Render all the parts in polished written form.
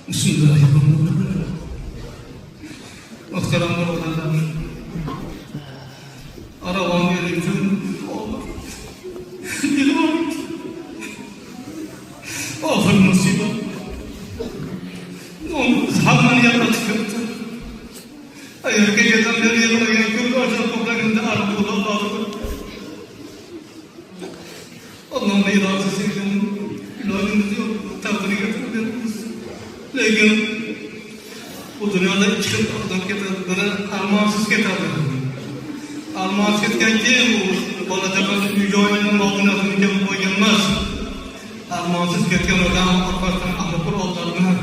Bismillahirrahmanirrahim. Muhterem oğlanlar, araban gelince olur. Bilmem. Ahır musibet. Onu hamdan yarattık. Eğer geceden beri yanına gül açıp toprakında arabada bağlı. Allah'ın iradesi için ilanımız yok. Takdiri getirmemiz. Lakin bu dünyada iki adam getirdiler, armağansız getirdiler. Armağansız ketkenki bu balacakların yüceğinin mağdunatını yapıp koyulmaz. Armağansız ketken adam arkadaşların ahmakır oğullarına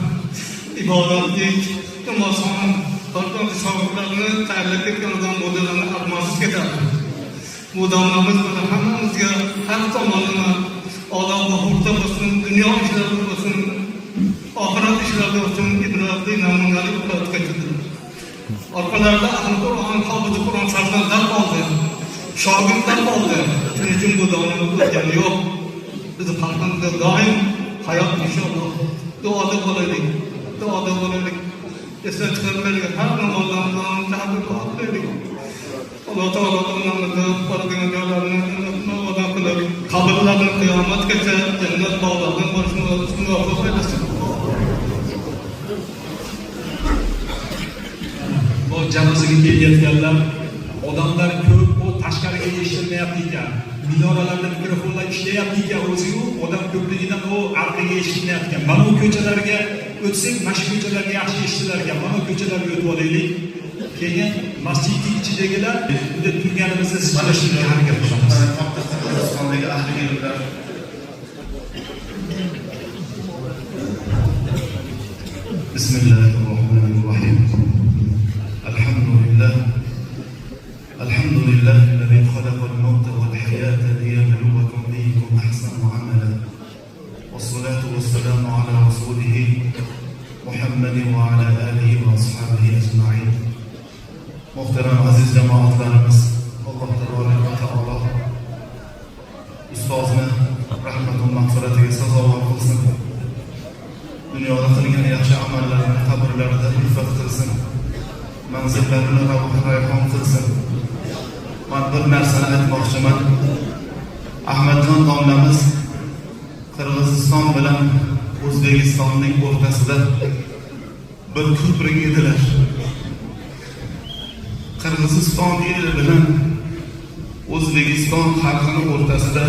ibadatlik, namazının farklı savuklarını terlik etken adam modellerine armağansız getirdiler. Bu damlamız burada hamamızga her zamanına Allah'ın hurda basın, dünya işlerinde basın, ahiret işlerinde basın, ibretli namunları ibret getirdi. Arkalarda ahli Kur'an, hafızı Kur'an şartlardan kaldı, şagirtler kaldı. Bunun için bu damlamız öteni yok. Biz halkımızda daim hayat inşallah. Duada kolaylık, duada kolaylık. Esna çıkarmaylık, her namazlarından tabi dua kolaylık. Allah Teala'nın namazı, paradığın yollarını namadan kılıp, kabirlerden kıyamet geçe, cennet bağlardan barışını muvaffak eylesin. Bu canımızga kelayotganlar, odamlar ko'p, o tashqariga eshitilmayapti ekan. Minoralarda mikrofonlar ishlayapti ekan, o'zi-yu odam ko'pligidan o orqaga eshitilmayapti ekan. Mana bu ko'chalarga o'tsak, mana shu ko'chalarga yaxshi eshitilar ekan. Mana bu ko'chalarga o'tib olaylik. Keyin masjidning ichidagilar bunday turganimizda siz mana shunga harakat qilamiz. Qirg'izistondagi ahli ilmlar Bismillahirrahmanirrahim. Alhamdulillahillazi khalaqal mauta wal hayata liyabluwakum ayyukum ahsanu amala. Wassalatu wassalamu ala rasulih Muhammadin wa ala alihi wa ashabihi ajma'in. Muhterem aziz cemaatlarimiz, Allah Teala ustozini rahmatun mag'firatiga sazovor qilsin. Dunyoda qilgan yaxshi amallarini qabrlarida ulfat qilsin. Manzillarini ravh-rayhon qilsin. Men bir narsani aytmoqchiman. Ahmadjon domlamiz Qirg'iziston bilan O'zbekistonning o'rtasida bir ko'prik edilar. Qirg'iziston eli bilan O'zbekiston xalqining o'rtasida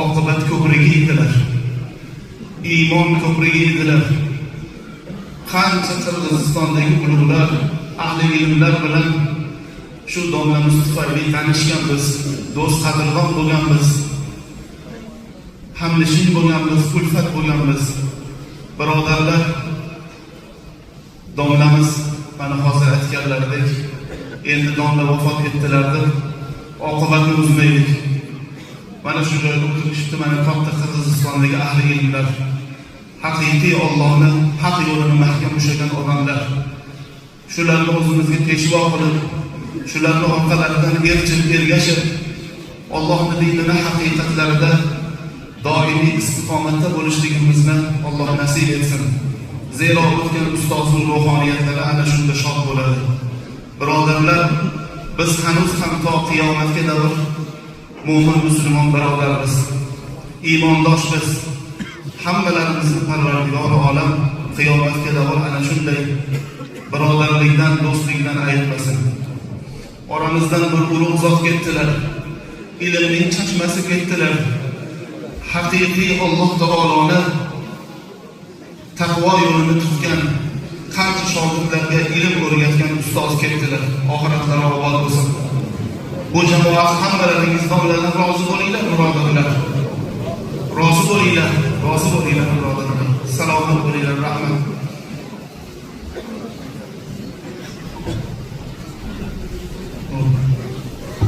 oqibat ko'prigi edilar. Iymon ko'prigi edilar. Qancha Qirg'izistondagi ulug'lar, ahli ilmlar bilan shu domlamiz tufayli tanishganmiz, do'st qadrdon bo'lganmiz, hamnishin bo'lganmiz, ulfat bo'lganmiz. Birodarlar, domlamiz mana hozir aytganlaridek endi domla vafot etdilardi. Oqibatni uzmaylik. Mana shu joyda o'tirishdi mana katta Qirg'izistondagi ahli ilmlar, haqiqiy Allohni haq yo'lini mahkam ushlagan odamlar. Shularni o'zimizga peshvo qilib, shularni orqalaridan ergashib, Allohning dinini haqiqatlarida doimiy istiqomatda bo'lishligimizni Alloh nasib etsin. Zero o'tgan ustozning ruhoniyatlari ana shunda shod bo'ladi. Birodarlar, biz hanuz ham to qiyomatga davr mo'min musulmon birodarmiz, iymondoshmiz. Hammalarimizni Parvardigor olam qiyomatga davr ana shunday birodarlikdan, do'stlikdan ayirmasin. Oramizdan bir ulug' zot ketdilar. Ilmning chachmasi ketdilar. Haqiqiy Alloh taoloni taqvo yo'lini tutgan, qancha shogirdlarga ilm o'rgatgan ustoz ketdilar. Oxiratlari obod bo'lsin. Bu jamoat hammalaringiz domladan rozi bo'linglar, birodarlar. Rozi bo'linglar, birodarlar. Salomat bo'linglar, rahmat.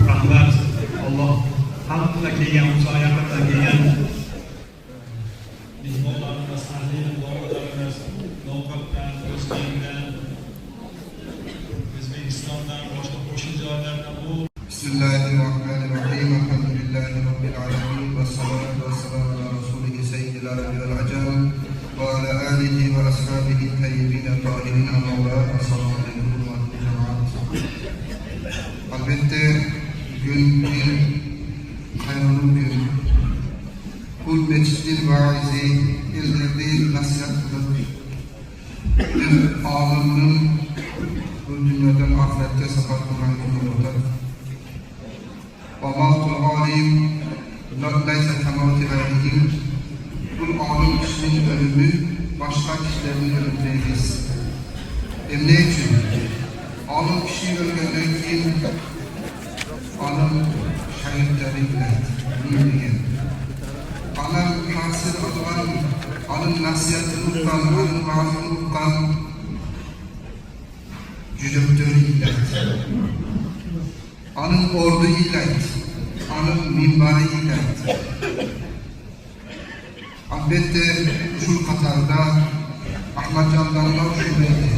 Rahmat. Alloh hamma kelgan, musoyaqada kelgan mehmonlarimiz, ahli ilmlarimiz, Novxatdan, O'zbekistondan, O'zbekistondan, boshqa qo'shni joylardan bu Bismillahirrahmanirrahim. Alhamdulillahi robbil alamin va salatu vassalamu ala rasulih sayyidil arabi wal ajam va ala alihi va ashabihi وأصحابه الطيبين الطاهرين أما بعد السلام عليكم ورحمة الله وبركاته. Elbette gün bir hayırlı gün. Kul meçhidin vaizi, ildirdiği nasihat kılıp, bir ağlının bu dünyadan ahirette sefer kılan gün olur. وَمَوْتُ الْعَالِمِ لَيْسَ كَمَوْتِ غَيْرِهِمْ. Bu alim kişinin ölümü başka kişilerin ölümleriyiz. Ne için? Alim kişi ölümden kim? Alim şehitleri bilir. Alim hasır olan, alim nasihatini uqqan, alim vaazini uqqan jüdöktörü illet. Alim ordu illet. Alim minbari illet. Elbette şu Katar'da Ahmet Can'dan şöyleydi.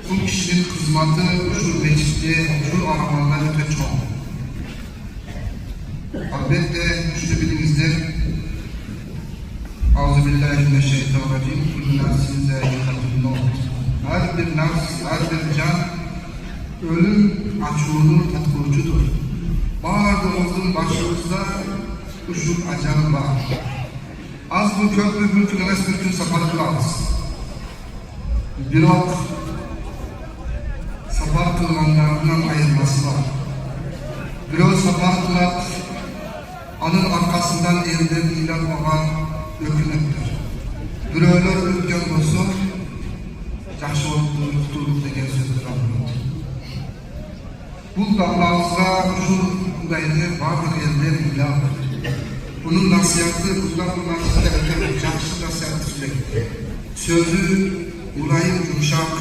Bu kişinin hizmeti şu meçhide, şu aramanlar öte çok. Elbette şunu bilinizdir. Euzubillahimineşşeytanirracim. Kullu nefsin zâikatul mevt. Her bir nefs, her bir can ölüm açığını tatlıcıdır. Bağırdığımızın başımızda şu acaba var. Az bu köprü mülkülemez bir gün safar kılarız. Birok safar kılmanlarından ayırması var. Birok safar kılar, anın arkasından elden ilan olan dökülmektir. Biroklar ülken olsun, yaxşı oldu, tutulduk degen sözdür alınır. Bu damlağızda şu dayını vardır elden ilan. Bunun nasihatı, bundan nasihatı, yaxşı nasihatı sözü, mulayim, yumuşak,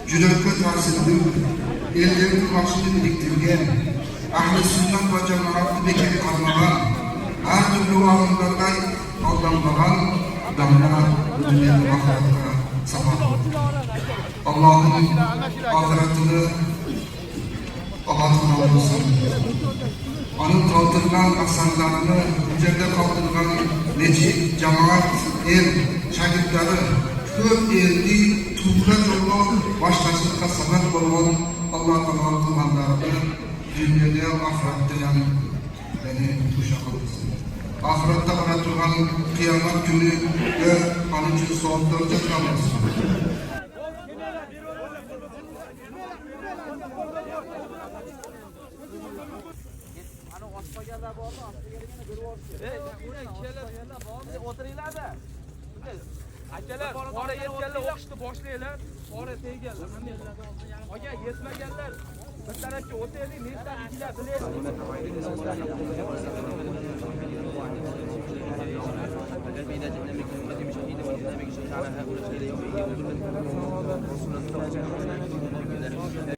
cürekli tahsilli, ellerin başını biriktirgen, ahl-i sünnet ve cemaatli bekeri almadan, her türlü vaazlardan aldanmadan, damla bu dünyada ahirette sabah. Allah'ın ahiretini Allah'ın olsun. Onun kaldırılan asanlarını, üzerinde kaldırılan necip, cemaat, el, şagirtleri, köp elli, tuğra yolu başlaşıkta sebep olan Allah-u Teala kılmanlarını dünyada, ahirette yani beni kuşak olursun. Ahirette bana tuğan kıyamet günü ve onun için soğuklarca kalmasın. O'tiringlar-da. Akalar, qora yetganlar o'qishni boshlaylar. Qora tegganlar. Aka, yetmaganlar bir tarafga o'taylik, nechta ikkilar bilaylik.